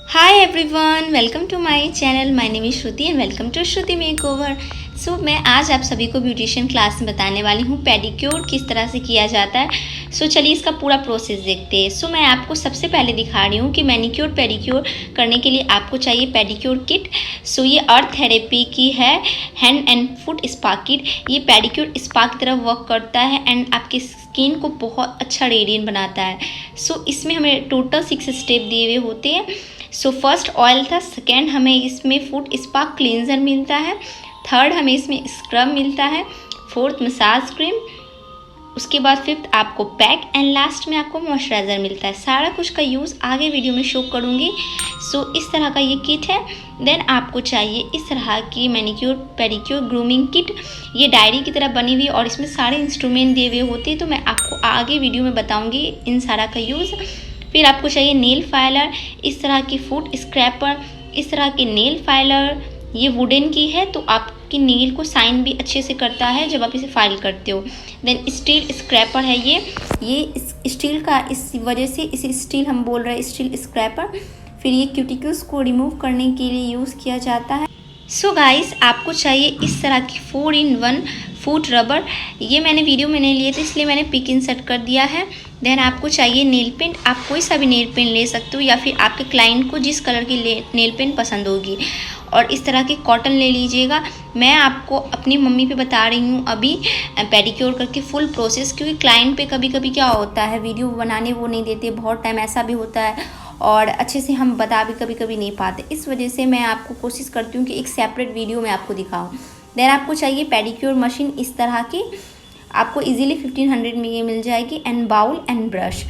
Hi everyone, welcome to my channel. My name is Shruti and welcome to Shruti makeover. So मैं आज आप सभी को ब्यूटिशियन क्लास में बताने वाली हूँ पेडिक्योर किस तरह से किया जाता है। सो चलिए इसका पूरा प्रोसेस देखते हैं। सो मैं आपको सबसे पहले दिखा रही हूँ कि मैनिक्योर पेडिक्योर करने के लिए आपको चाहिए पेडिक्योर किट। सो ये अर्थ थेरेपी की है, hand and foot spa kit. ये पेडिक्योर स्पा की तरह वर्क करता है एंड आपकी स्किन को बहुत अच्छा रेडियंट बनाता है। सो इसमें हमें टोटल 6 स्टेप दिए हुए होते हैं। सो फर्स्ट ऑयल था, सेकेंड हमें इसमें फुट स्पा क्लींजर मिलता है, थर्ड हमें इसमें स्क्रब मिलता है, फोर्थ मसाज क्रीम, उसके बाद फिफ्थ आपको पैक एंड लास्ट में आपको मॉइस्चराइज़र मिलता है। सारा कुछ का यूज़ आगे वीडियो में शो करूँगी। सो इस तरह का ये किट है। देन आपको चाहिए इस तरह की मैनिक्योर पेडिक्योर ग्रूमिंग किट। ये डायरी की तरह बनी हुई और इसमें सारे इंस्ट्रूमेंट दिए हुए होते हैं, तो मैं आपको आगे वीडियो में बताऊँगी इन सारा का यूज़। फिर आपको चाहिए नेल फाइलर, इस तरह की फुट स्क्रैपर, इस तरह की नेल फाइलर। ये वुडन की है तो आपकी नेल को साइन भी अच्छे से करता है जब आप इसे फाइल करते हो। देन स्टील स्क्रैपर है ये स्टील का, इस वजह से इसे स्टील हम बोल रहे हैं, स्टील स्क्रैपर। फिर ये क्यूटिकल्स को रिमूव करने के लिए यूज़ किया जाता है। सो गाइस, आपको चाहिए इस तरह की 4-in-1 फुट रबर। ये मैंने वीडियो में नहीं लिए थे इसलिए मैंने पिक इंसर्ट कर दिया है। देन आपको चाहिए नेल पेंट। आप कोई सा भी नेल पेंट ले सकते हो या फिर आपके क्लाइंट को जिस कलर की नेल पेंट पसंद होगी। और इस तरह की कॉटन ले लीजिएगा। मैं आपको अपनी मम्मी पे बता रही हूँ अभी पेडिक्योर करके फुल प्रोसेस, क्योंकि क्लाइंट पे कभी कभी क्या होता है, वीडियो बनाने वो नहीं देते, बहुत टाइम ऐसा भी होता है और अच्छे से हम बता भी कभी कभी नहीं पाते। इस वजह से मैं आपको कोशिश करती हूँ कि एक सेपरेट वीडियो में आपको दिखाऊँ। देन आपको चाहिए पेडिक्योर मशीन इस तरह की, आपको इजीली 1500 में ये मिल जाएगी, and bowl and brush.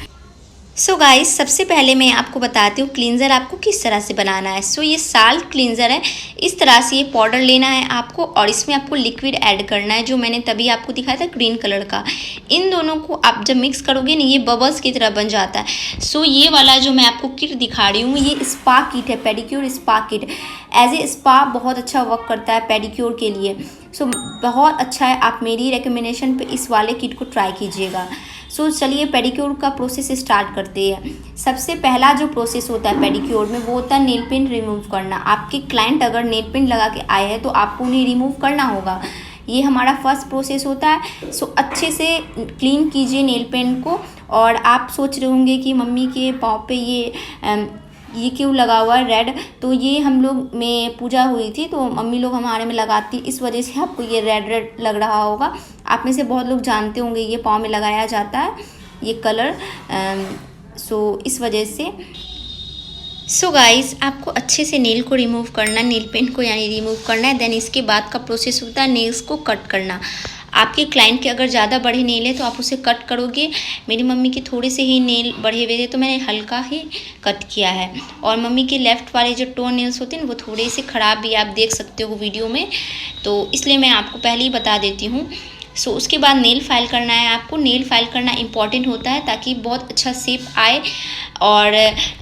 So guys, सबसे पहले मैं आपको बताती हूँ क्लींजर आपको किस तरह से बनाना है। सो ये साल्ट क्लींजर है। इस तरह से ये पाउडर लेना है आपको और इसमें आपको लिक्विड ऐड करना है, जो मैंने तभी आपको दिखाया था ग्रीन कलर का। इन दोनों को आप जब मिक्स करोगे ना, ये बबल्स की तरह बन जाता है। सो ये वाला जो मैं आपको किट दिखा रही हूँ, ये स्पा किट है, pedicure spa kit. As a spa बहुत अच्छा वर्क करता है पेडिक्योर के लिए। सो बहुत अच्छा है, आप मेरी रिकमेंडेशन पे इस वाले किट को ट्राई कीजिएगा। सो चलिए पेडिक्योर का प्रोसेस स्टार्ट करते हैं। सबसे पहला जो प्रोसेस होता है पेडिक्योर में, वो होता है नेल पेंट रिमूव करना। आपके क्लाइंट अगर नेल पेंट लगा के आए हैं तो आपको उन्हें रिमूव करना होगा। ये हमारा फर्स्ट प्रोसेस होता है। सो अच्छे से क्लीन कीजिए नेल पेंट को। और आप सोच रहे होंगे कि मम्मी के पाँव पे ये क्यों लगा हुआ है रेड, तो ये हम लोग में पूजा हुई थी तो मम्मी लोग हमारे में लगाती, इस वजह से आपको ये रेड रेड लग रहा होगा। आप में से बहुत लोग जानते होंगे ये पाँव में लगाया जाता है ये कलर। सो इस वजह से सो गाइस, आपको अच्छे से नेल को रिमूव करना, नेल पेंट को यानी रिमूव करना है। देन इसके बाद का प्रोसेस होता है नेल्स को कट करना। आपके क्लाइंट के अगर ज़्यादा बड़े नेल है तो आप उसे कट करोगे। मेरी मम्मी के थोड़े से ही नेल बढ़े हुए थे तो मैंने हल्का ही कट किया है। और मम्मी के लेफ़्ट वाले जो टो नेल्स होते हैं वो थोड़े से ख़राब भी आप देख सकते हो वीडियो में, तो इसलिए मैं आपको पहले ही बता देती हूँ। सो उसके बाद नेल फाइल करना है आपको। नेल फाइल करना इम्पॉर्टेंट होता है ताकि बहुत अच्छा शेप आए। और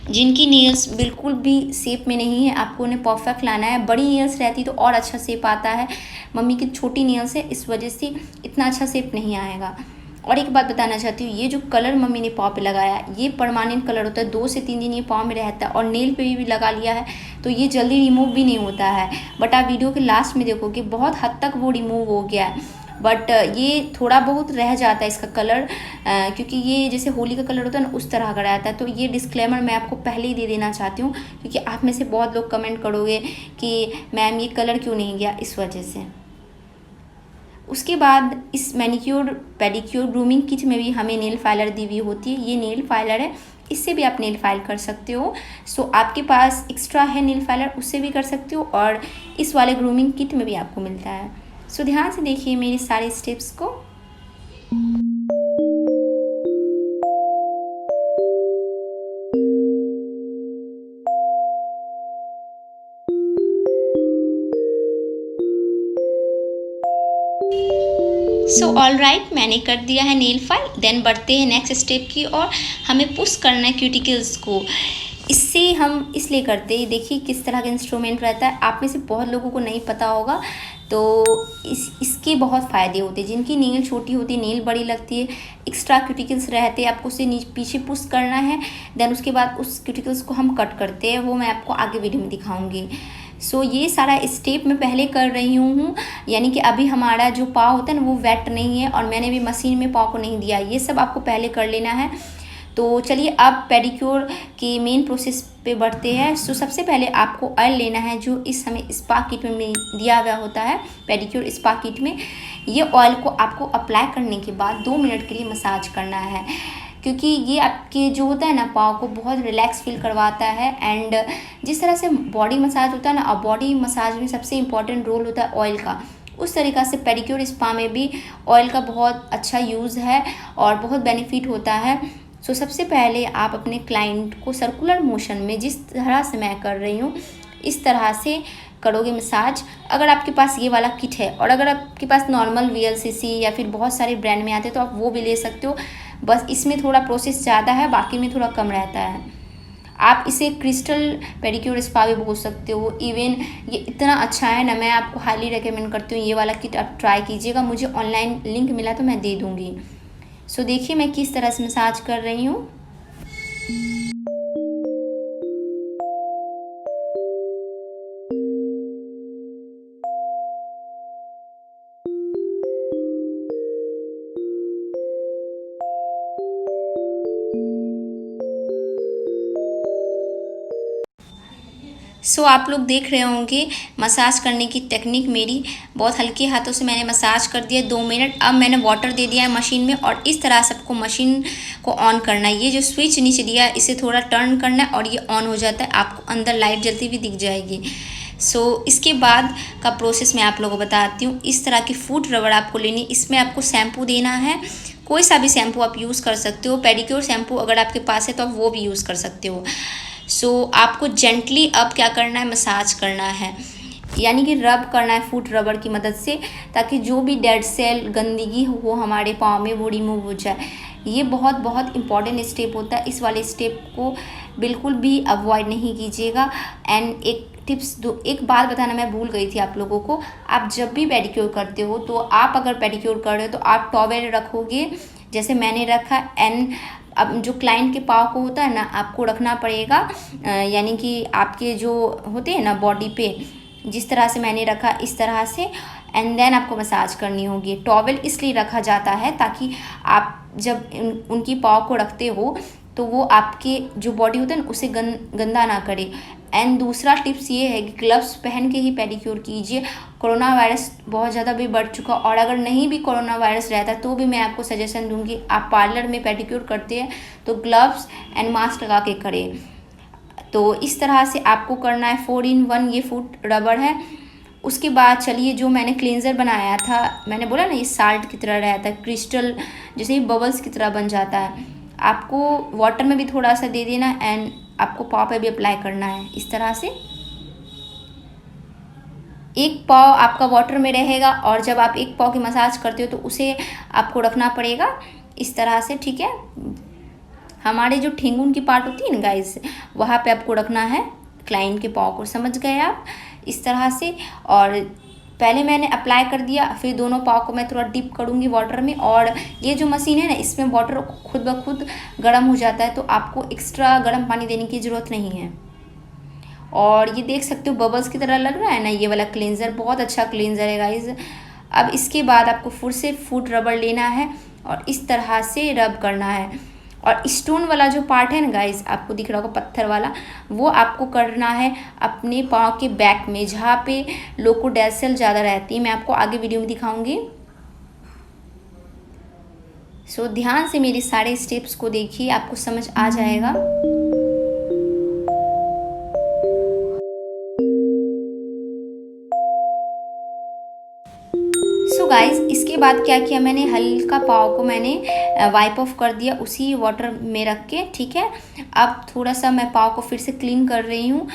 जिनकी नेल्स बिल्कुल भी शेप में नहीं है, आपको उन्हें परफेक्ट लाना है। बड़ी नेल्स रहती तो और अच्छा शेप आता है। मम्मी की छोटी नेल्स है, इस वजह से इतना अच्छा शेप नहीं आएगा। और एक बात बताना चाहती हूँ, ये जो कलर मम्मी ने पाँव पे लगाया, ये परमानेंट कलर होता है। 2 से 3 दिन ये पाँव में रहता है और नेल पे भी लगा लिया है तो ये जल्दी रिमूव भी नहीं होता है। बट आप वीडियो के लास्ट में देखोगे बहुत हद तक वो रिमूव हो गया है। बट ये थोड़ा बहुत रह जाता है इसका कलर, क्योंकि ये जैसे होली का कलर होता है ना, उस तरह का रहता है। तो ये डिस्क्लेमर मैं आपको पहले ही दे देना चाहती हूँ, क्योंकि आप में से बहुत लोग कमेंट करोगे कि मैम ये कलर क्यों नहीं गया, इस वजह से। उसके बाद इस मैनिक्योर पेडिक्योर ग्रूमिंग किट में भी हमें नेल फाइलर दी हुई होती है। ये नेल फाइलर है, इससे भी आप नेल फाइल कर सकते हो। सो आपके पास एक्स्ट्रा है नेल फाइलर, उससे भी कर सकते हो। और इस वाले ग्रूमिंग किट में भी आपको मिलता है। सो ध्यान से देखिए मेरे सारे स्टेप्स को। सो ऑल राइट, मैंने कर दिया है नेल फाइल। देन बढ़ते हैं नेक्स्ट स्टेप की और हमें पुश करना है क्यूटिकल्स को। इससे हम इसलिए करते हैं, देखिए किस तरह का इंस्ट्रूमेंट रहता है। आप में से बहुत लोगों को नहीं पता होगा, तो इसके बहुत फ़ायदे होते हैं। जिनकी नेल छोटी होती है, नेल बड़ी लगती है, एक्स्ट्रा क्यूटिकल्स रहते हैं, आपको उसे पीछे पुश करना है, देन उसके बाद उस क्यूटिकल्स को हम कट करते हैं, वो मैं आपको आगे वीडियो में दिखाऊंगी। ये सारा स्टेप मैं पहले कर रही हूँ, यानी कि अभी हमारा जो पाव होता है ना वो वेट नहीं है और मैंने भी मशीन में पाव को नहीं दिया, ये सब आपको पहले कर लेना है। तो चलिए अब पेडिक्योर के मेन प्रोसेस पे बढ़ते हैं। सबसे पहले आपको ऑयल लेना है जो इस समय स्पा किट में दिया हुआ होता है, पेडिक्योर स्पा किट में। ये ऑयल को आपको अप्लाई करने के बाद 2 मिनट के लिए मसाज करना है, क्योंकि ये आपके जो होता है ना पाँव को बहुत रिलैक्स फील करवाता है। एंड जिस तरह से बॉडी मसाज होता है ना, और बॉडी मसाज में सबसे इम्पॉर्टेंट रोल होता है ऑयल का, उस तरीक़ा से पेडिक्योर स्पा में भी ऑयल का बहुत अच्छा यूज़ है और बहुत बेनिफिट होता है। सबसे पहले आप अपने क्लाइंट को सर्कुलर मोशन में, जिस तरह से मैं कर रही हूँ इस तरह से करोगे मसाज। अगर आपके पास ये वाला किट है और अगर आपके पास नॉर्मल VLCC या फिर बहुत सारे ब्रांड में आते हैं तो आप वो भी ले सकते हो, बस इसमें थोड़ा प्रोसेस ज़्यादा है, बाकी में थोड़ा कम रहता है। आप इसे क्रिस्टल पेडिक्योर स्पा भी बोल सकते हो। इवन ये इतना अच्छा है ना, मैं आपको हाईली रिकमेंड करती हूँ, ये वाला किट आप ट्राई कीजिएगा। मुझे ऑनलाइन लिंक मिला तो मैं दे दूँगी। देखिए मैं किस तरह से मसाज कर रही हूँ। आप लोग देख रहे होंगे मसाज करने की टेक्निक मेरी, बहुत हल्के हाथों से मैंने मसाज कर दिया 2 मिनट। अब मैंने वाटर दे दिया है मशीन में और इस तरह सबको मशीन को ऑन करना है। ये जो स्विच नीचे दिया है इसे थोड़ा टर्न करना है और ये ऑन हो जाता है, आपको अंदर लाइट जलती हुई दिख जाएगी। इसके बाद का प्रोसेस मैं आप लोगों को बताती हूँ। इस तरह की फुट रबड़ आपको लेनी, इसमें आपको शैम्पू देना है, कोई सा भी शैम्पू आप यूज़ कर सकते हो। पेडिक्योर शैम्पू अगर आपके पास है तो आप वो भी यूज़ कर सकते हो। आपको जेंटली अब क्या करना है, मसाज करना है, यानी कि रब करना है फुट रबर की मदद से, ताकि जो भी डेड सेल गंदगी हो हमारे पाँव में वो रिमूव हो जाए। ये बहुत बहुत इम्पॉर्टेंट स्टेप होता है, इस वाले स्टेप को बिल्कुल भी अवॉइड नहीं कीजिएगा। एंड एक बात बताना मैं भूल गई थी आप लोगों को, आप जब भी पेडिक्योर करते हो तो आप अगर पेडिक्योर कर रहे हो तो आप टॉवेल रखोगे जैसे मैंने रखा। एंड अब जो क्लाइंट के पाँव को होता है ना, आपको रखना पड़ेगा, यानी कि आपके जो होते हैं ना बॉडी पे, जिस तरह से मैंने रखा इस तरह से। एंड देन आपको मसाज करनी होगी। टॉवेल इसलिए रखा जाता है ताकि आप जब उनकी पाँव को रखते हो तो वो आपके जो बॉडी होता है ना उसे गंदा ना करे। एंड दूसरा टिप्स ये है कि ग्लव्स पहन के ही पेडिक्योर कीजिए। कोरोना वायरस बहुत ज़्यादा भी बढ़ चुका, और अगर नहीं भी कोरोना वायरस रहता तो भी मैं आपको सजेशन दूंगी, आप पार्लर में पेडिक्योर करते हैं तो ग्लव्स एंड मास्क लगा के करें। तो इस तरह से आपको करना है। 4 in 1 ये फुट रबड़ है। उसके बाद चलिए जो मैंने क्लींजर बनाया था, मैंने बोला ना ये साल्ट की तरह रहता है, क्रिस्टल जैसे ही बबल्स की तरह बन जाता है। आपको वाटर में भी थोड़ा सा दे देना एंड आपको पाँव पे भी अप्लाई करना है इस तरह से। एक पाँव आपका वाटर में रहेगा और जब आप एक पाँव की मसाज करते हो तो उसे आपको रखना पड़ेगा इस तरह से, ठीक है। हमारे जो ठेंगुन की पार्ट होती है ना गाइस, वहाँ पे आपको रखना है क्लाइंट के पाँव को, समझ गए आप, इस तरह से। और पहले मैंने अप्लाई कर दिया, फिर दोनों पाँव को मैं थोड़ा डिप करूँगी वाटर में। और ये जो मशीन है ना, इसमें वाटर खुद ब खुद गर्म हो जाता है, तो आपको एक्स्ट्रा गर्म पानी देने की ज़रूरत नहीं है। और ये देख सकते हो बबल्स की तरह लग रहा है ना, ये वाला क्लींजर बहुत अच्छा क्लींजर है गाइस। अब इसके बाद आपको फिर से फुट रबड़ लेना है और इस तरह से रब करना है। और स्टोन वाला जो पार्ट है ना गाइस, आपको दिख रहा होगा पत्थर वाला, वो आपको करना है अपने पाँव के बैक में, जहाँ पे लोकोडेल्सल ज़्यादा रहती है। मैं आपको आगे वीडियो में दिखाऊंगी। ध्यान से मेरे सारे स्टेप्स को देखिए, आपको समझ आ जाएगा। गाइस इसके बाद क्या किया मैंने, हल्का पाव को मैंने वाइप ऑफ कर दिया उसी वाटर में रख के, ठीक है। अब थोड़ा सा मैं पाव को फिर से क्लीन कर रही हूँ,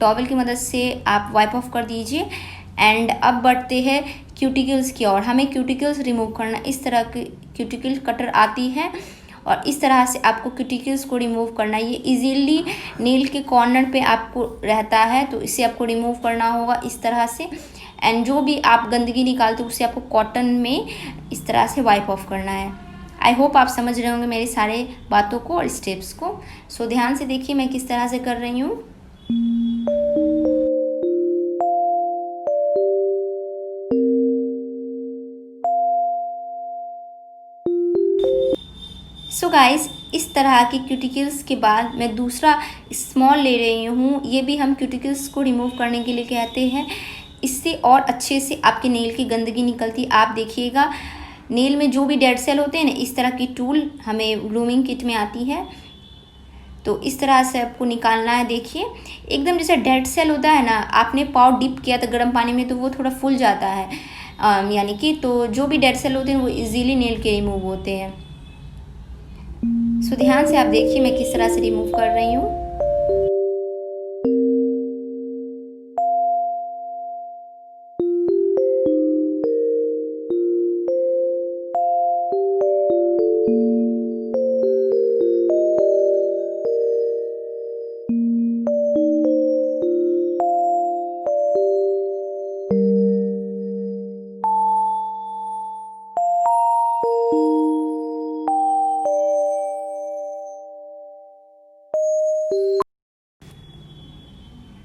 टॉवल की मदद से आप वाइप ऑफ कर दीजिए। एंड अब बढ़ते हैं क्यूटिकल्स की ओर। हमें क्यूटिकल्स रिमूव करना, इस तरह की क्यूटिकल कटर आती है और इस तरह से आपको क्यूटिकल्स को रिमूव करना है। ये इजीली नेल के कॉर्नर पे आपको रहता है, तो इसे आपको रिमूव करना होगा इस तरह से। एंड जो भी आप गंदगी निकालते हो उसे आपको कॉटन में इस तरह से वाइप ऑफ करना है। आई होप आप समझ रहे होंगे मेरी सारे बातों को और स्टेप्स को। सो ध्यान से देखिए मैं किस तरह से कर रही हूँ। सो गाइस, इस तरह की क्यूटिकल्स के बाद मैं दूसरा स्मॉल ले रही हूँ। ये भी हम क्यूटिकल्स को रिमूव करने के लिए कहते हैं। इससे और अच्छे से आपके नेल की गंदगी निकलती। आप देखिएगा नेल में जो भी डेड सेल होते हैं ना, इस तरह की टूल हमें ग्रूमिंग किट में आती है, तो इस तरह से आपको निकालना है। देखिए एकदम जैसे डेड सेल होता है ना, आपने पाव डिप किया था गर्म पानी में तो वो थोड़ा फूल जाता है, यानी कि तो जो भी डेड सेल होते हैं वो इजीली नेल के रिमूव होते हैं। सो ध्यान से आप देखिए मैं किस तरह से रिमूव कर रही हूँ।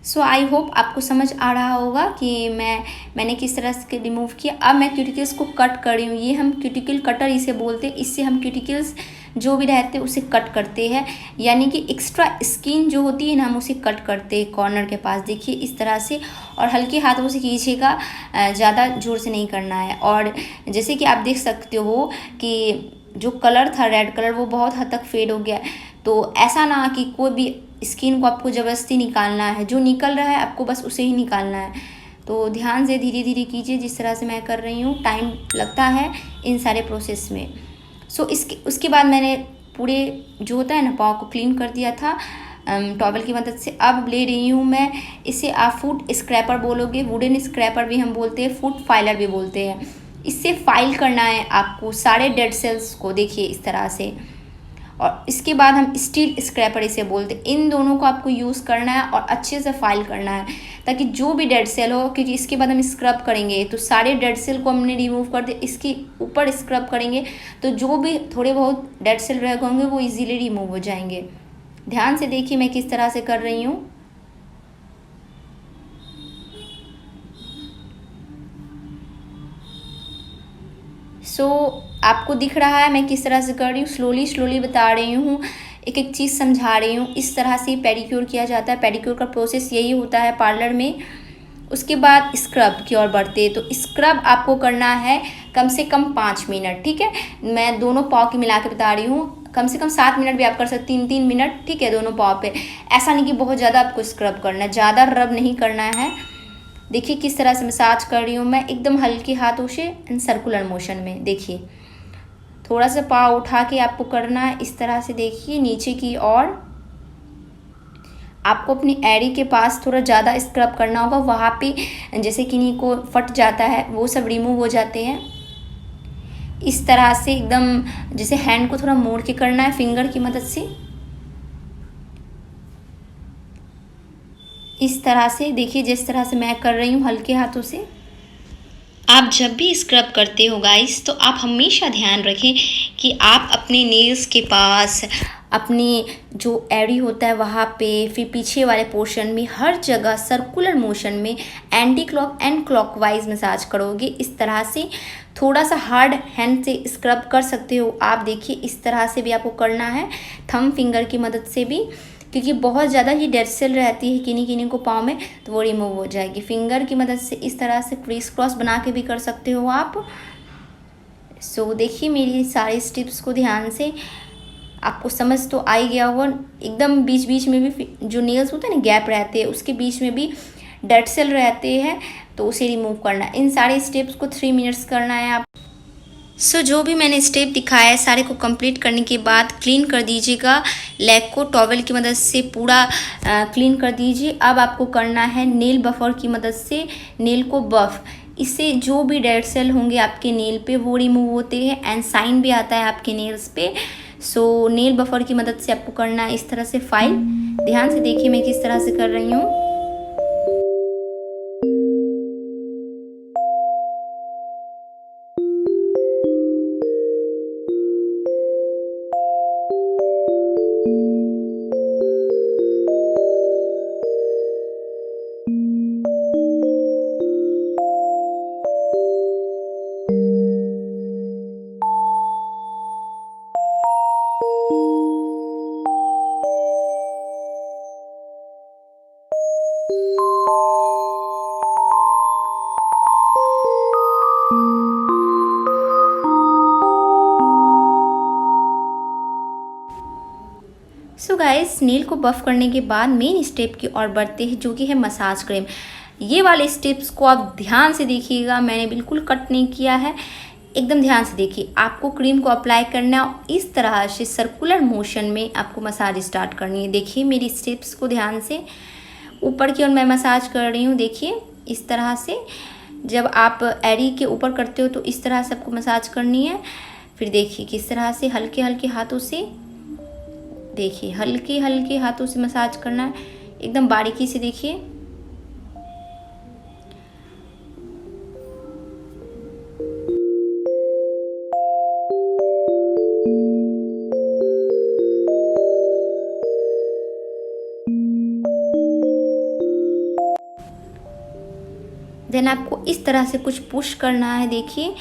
सो आई होप आपको समझ आ रहा होगा कि मैंने किस तरह से रिमूव किया। अब मैं क्यूटिकल्स को कट कर रही हूँ। ये हम क्यूटिकल कटर इसे बोलते हैं। इससे हम क्यूटिकल्स जो भी रहते हैं उसे कट करते हैं, यानी कि एक्स्ट्रा स्किन जो होती है ना, हम उसे कट करते हैं कॉर्नर के पास। देखिए इस तरह से, और हल्के हाथों से कीजिएगा, ज़्यादा जोर से नहीं करना है। और जैसे कि आप देख सकते हो कि जो कलर था रेड कलर वो बहुत हद तक फेड हो गया। तो ऐसा ना कि कोई भी स्किन को आपको ज़बरदस्ती निकालना है, जो निकल रहा है आपको बस उसे ही निकालना है। तो ध्यान से धीरे धीरे कीजिए जिस तरह से मैं कर रही हूँ। टाइम लगता है इन सारे प्रोसेस में। सो उसके बाद मैंने पूरे जो होता है ना पाव को क्लीन कर दिया था टॉवल की मदद से। अब ले रही हूँ मैं इसे, आप फुट स्क्रैपर बोलोगे, वुडन स्क्रैपर भी हम बोलते हैं, फुट फाइलर भी बोलते हैं। इससे फाइल करना है आपको सारे डेड सेल्स को। देखिए इस तरह से। और इसके बाद हम स्टील स्क्रैपर इसे बोलते हैं। इन दोनों को आपको यूज़ करना है और अच्छे से फाइल करना है, ताकि जो भी डेड सेल हो, क्योंकि इसके बाद हम स्क्रब करेंगे तो सारे डेड सेल को हमने रिमूव कर दिया। इसके ऊपर स्क्रब करेंगे तो जो भी थोड़े बहुत डेड सेल रह होंगे वो इजीली रिमूव हो जाएंगे। ध्यान से देखिए मैं किस तरह से कर रही हूँ। सो आपको दिख रहा है मैं किस तरह से कर रही हूँ। स्लोली बता रही हूँ, एक एक चीज़ समझा रही हूँ। इस तरह से पेडिक्योर किया जाता है। पेडिक्योर का प्रोसेस यही होता है पार्लर में। उसके बाद स्क्रब की ओर बढ़ते, तो स्क्रब आपको करना है कम से कम 5 मिनट, ठीक है। मैं दोनों पाँव की मिला के बता रही हूँ। कम से कम 7 मिनट भी आप कर सकते, 3-3 मिनट, ठीक है, दोनों पाँव पे। ऐसा नहीं कि बहुत ज़्यादा आपको स्क्रब करना है, ज़्यादा रब नहीं करना है। देखिए किस तरह से मसाज कर रही हूँ मैं, एकदम हल्के हाथों से एंड सर्कुलर मोशन में। देखिए थोड़ा सा पाँव उठा के आपको करना है इस तरह से। देखिए नीचे की ओर आपको अपनी एड़ी के पास थोड़ा ज़्यादा स्क्रब करना होगा। वहाँ पे जैसे किन्हीं को फट जाता है वो सब रिमूव हो जाते हैं। इस तरह से एकदम जैसे हैंड को थोड़ा मोड़ के करना है फिंगर की मदद से। इस तरह से देखिए जिस तरह से मैं कर रही हूँ हल्के हाथों से। आप जब भी स्क्रब करते हो गाइस, तो आप हमेशा ध्यान रखें कि आप अपने नेल्स के पास, अपनी जो एड़ी होता है वहाँ पे, फिर पीछे वाले पोर्शन में, हर जगह सर्कुलर मोशन में anti clock and clockwise massage करोगे। इस तरह से थोड़ा सा हार्ड हैंड से स्क्रब कर सकते हो आप। देखिए इस तरह से भी आपको करना है, थंब फिंगर की मदद से भी, क्योंकि बहुत ज़्यादा ही डेड सेल रहती है किन्हीं को पाँव में, तो वो रिमूव हो जाएगी। फिंगर की मदद से इस तरह से क्रीस क्रॉस बना के भी कर सकते हो आप। सो देखिए मेरी सारे स्टेप्स को ध्यान से, आपको समझ तो आ ही गया होगा। एकदम बीच बीच में भी जो नेल्स होते हैं ना गैप रहते हैं, उसके बीच में भी डेड सेल रहते हैं, तो उसे रिमूव करना है। इन सारे स्टेप्स को 3 मिनट्स करना है आप। सो जो भी मैंने स्टेप दिखाया है सारे को कंप्लीट करने के बाद क्लीन कर दीजिएगा। लेग को टॉवल की मदद से पूरा क्लीन कर दीजिए। अब आपको करना है नेल बफर की मदद से नेल को बफ। इससे जो भी डेड सेल होंगे आपके नेल पे वो रिमूव होते हैं एंड साइन भी आता है आपके नेल्स पे। सो नेल बफर की मदद से आपको करना है इस तरह से फाइल। ध्यान से देखिए मैं किस तरह से कर रही हूँ। सो गाइस, नेल को बफ करने के बाद मेन स्टेप की ओर बढ़ते हैं, जो कि है मसाज क्रीम। ये वाले स्टेप्स को आप ध्यान से देखिएगा, मैंने बिल्कुल कट नहीं किया है, एकदम ध्यान से देखिए। आपको क्रीम को अप्लाई करना है, इस तरह से सर्कुलर मोशन में आपको मसाज स्टार्ट करनी है। देखिए मेरी स्टेप्स को ध्यान से, ऊपर की ओर मैं मसाज कर रही हूँ। देखिए इस तरह से, जब आप एड़ी के ऊपर करते हो तो इस तरह से आपको मसाज करनी है। फिर देखिए किस तरह से हल्के हल्के हाथों से, देखिए हल्के हल्के हाथों से मसाज करना है, एकदम बारीकी से। देखिए देन आपको इस तरह से कुछ पुश करना है। देखिए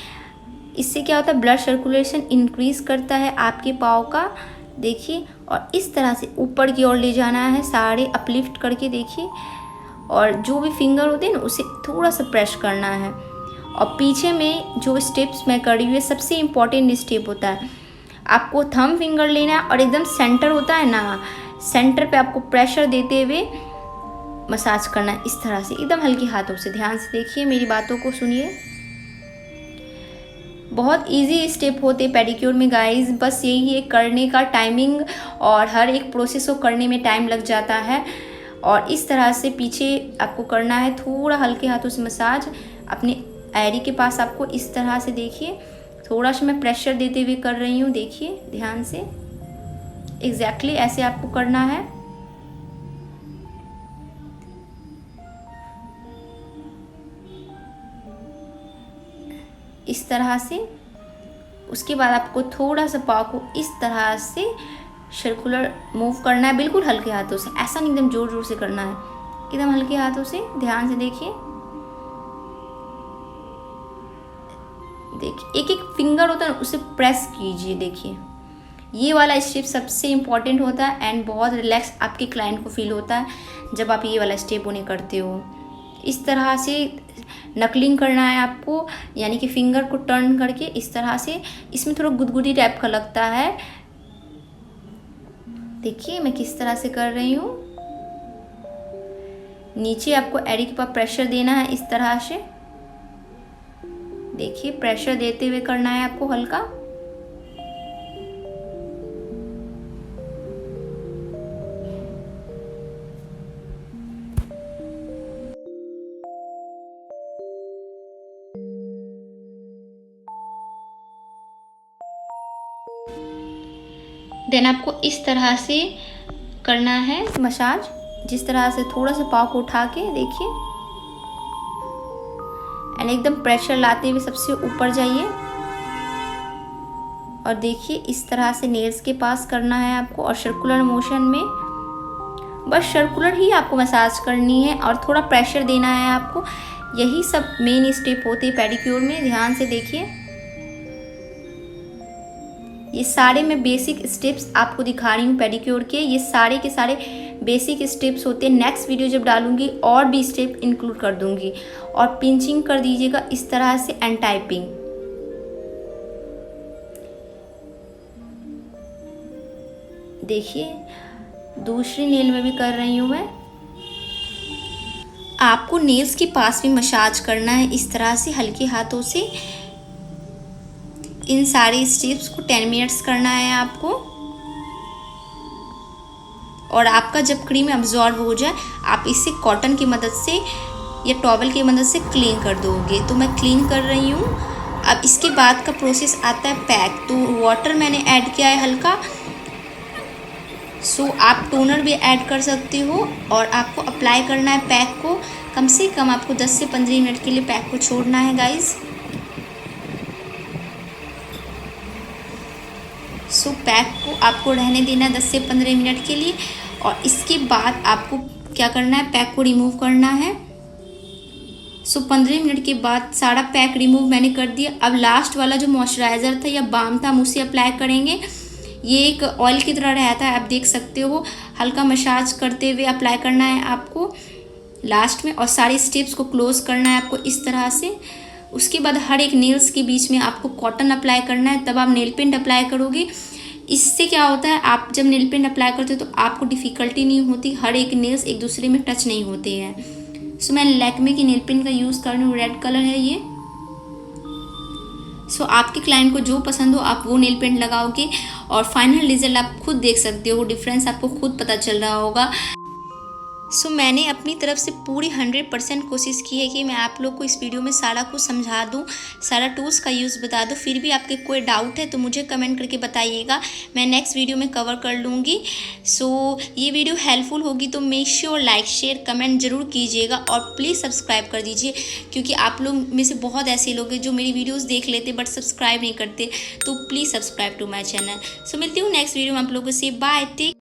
इससे क्या होता है, ब्लड सर्कुलेशन इंक्रीज करता है आपके पाँव का। देखिए, और इस तरह से ऊपर की ओर ले जाना है, सारे अपलिफ्ट करके। देखिए, और जो भी फिंगर होते हैं ना उसे थोड़ा सा प्रेस करना है। और पीछे में जो स्टेप्स मैं कर रही हूँ, सबसे इम्पॉर्टेंट स्टेप होता है, आपको थंब फिंगर लेना है और एकदम सेंटर होता है ना, सेंटर पे आपको प्रेशर देते हुए मसाज करना है, इस तरह से एकदम हल्के हाथों से। ध्यान से देखिए, मेरी बातों को सुनिए। बहुत इजी स्टेप होते पेडिक्योर में गाइस, बस यही है करने का टाइमिंग, और हर एक प्रोसेस को करने में टाइम लग जाता है। और इस तरह से पीछे आपको करना है, थोड़ा हल्के हाथों से मसाज अपने एड़ी के पास। आपको इस तरह से देखिए, थोड़ा सा मैं प्रेशर देते हुए कर रही हूँ। देखिए ध्यान से, एग्जैक्टली ऐसे आपको करना है। इस तरह से। उसके बाद आपको थोड़ा सा पाँव को इस तरह से सर्कुलर मूव करना है, बिल्कुल हल्के हाथों से, ऐसा नहीं एकदम जोर जोर से करना है, एकदम हल्के हाथों से। ध्यान से देखिए, देखिए एक एक फिंगर होता है ना, उसे प्रेस कीजिए। देखिए ये वाला स्टेप सबसे इम्पॉर्टेंट होता है, एंड बहुत रिलैक्स आपके क्लाइंट को फील होता है जब आप ये वाला स्टेप उन्हें करते हो। इस तरह से नकलिंग करना है आपको, यानी कि फिंगर को टर्न करके इस तरह से। इसमें थोड़ा गुदगुदी टाइप का लगता है। देखिए मैं किस तरह से कर रही हूँ। नीचे आपको एड़ी के पास प्रेशर देना है इस तरह से। देखिए प्रेशर देते हुए करना है आपको हल्का। देन आपको इस तरह से करना है मसाज, जिस तरह से थोड़ा सा पाँव को उठा के। देखिए, एंड एकदम प्रेशर लाते हुए सबसे ऊपर जाइए, और देखिए इस तरह से नेल्स के पास करना है आपको, और सर्कुलर मोशन में, बस सर्कुलर ही आपको मसाज करनी है और थोड़ा प्रेशर देना है आपको। यही सब मेन स्टेप होते हैं पेडिक्योर में। ध्यान से देखिए, ये सारे मैं बेसिक स्टेप्स आपको दिखा रही हूँ पेडिक्योर के। ये सारे के सारे बेसिक स्टेप्स होते हैं। नेक्स्ट वीडियो जब डालूंगी और भी स्टेप इंक्लूड कर दूंगी। और पिंचिंग कर दीजिएगा इस तरह से, एंड टाइपिंग। देखिए दूसरी नेल में भी कर रही हूँ मैं। आपको नेल्स के पास भी मसाज करना है इस तरह से हल्के हाथों से। इन सारे स्टेप्स को 10 मिनट्स करना है आपको। और आपका जब क्रीम अब्जॉर्ब हो जाए, आप इसे कॉटन की मदद से या टॉवल की मदद से क्लीन कर दोगे। तो मैं क्लीन कर रही हूँ। अब इसके बाद का प्रोसेस आता है पैक। तो वाटर मैंने ऐड किया है हल्का। सो आप टोनर भी ऐड कर सकते हो और आपको अप्लाई करना है पैक को। कम से कम आपको 10 से 15 मिनट के लिए पैक को छोड़ना है गाइस। सो पैक को आपको रहने देना है 10 से 15 मिनट के लिए और इसके बाद आपको क्या करना है, पैक को रिमूव करना है। सो 15 मिनट के बाद सारा पैक रिमूव मैंने कर दिया। अब लास्ट वाला जो मॉइस्चराइज़र था या बाम था हम उसे अप्लाई करेंगे। ये एक ऑयल की तरह रहता है, आप देख सकते हो। हल्का मसाज करते हुए अप्लाई करना है आपको लास्ट में और सारी स्टेप्स को क्लोज करना है आपको इस तरह से। उसके बाद हर एक नेल्स के बीच में आपको कॉटन अप्लाई करना है, तब आप नेल पेंट अप्लाई करोगे। इससे क्या होता है, आप जब नेल पेंट अप्लाई करते हो तो आपको डिफ़िकल्टी नहीं होती, हर एक नेल्स एक दूसरे में टच नहीं होते हैं। सो मैं लैक्मे की नेल पेंट का यूज़ कर रही हूँ, रेड कलर है ये। सो आपके क्लाइंट को जो पसंद हो आप वो नेल पेंट लगाओगे और फाइनल रिजल्ट आप खुद देख सकते हो, डिफरेंस आपको खुद पता चल रहा होगा। सो मैंने अपनी तरफ से पूरी 100% कोशिश की है कि मैं आप लोग को इस वीडियो में सारा कुछ समझा दूं, सारा टूल्स का यूज़ बता दूं। फिर भी आपके कोई डाउट है तो मुझे कमेंट करके बताइएगा, मैं नेक्स्ट वीडियो में कवर कर लूँगी। सो ये वीडियो हेल्पफुल होगी तो make sure like share comment ज़रूर कीजिएगा और प्लीज़ सब्सक्राइब कर दीजिए, क्योंकि आप लोग में से बहुत ऐसे लोग हैं जो मेरी वीडियोज़ देख लेते बट सब्सक्राइब नहीं करते। तो please subscribe to my channel. So मिलती हूँ नेक्स्ट वीडियो में आप लोगों से। Bye, take.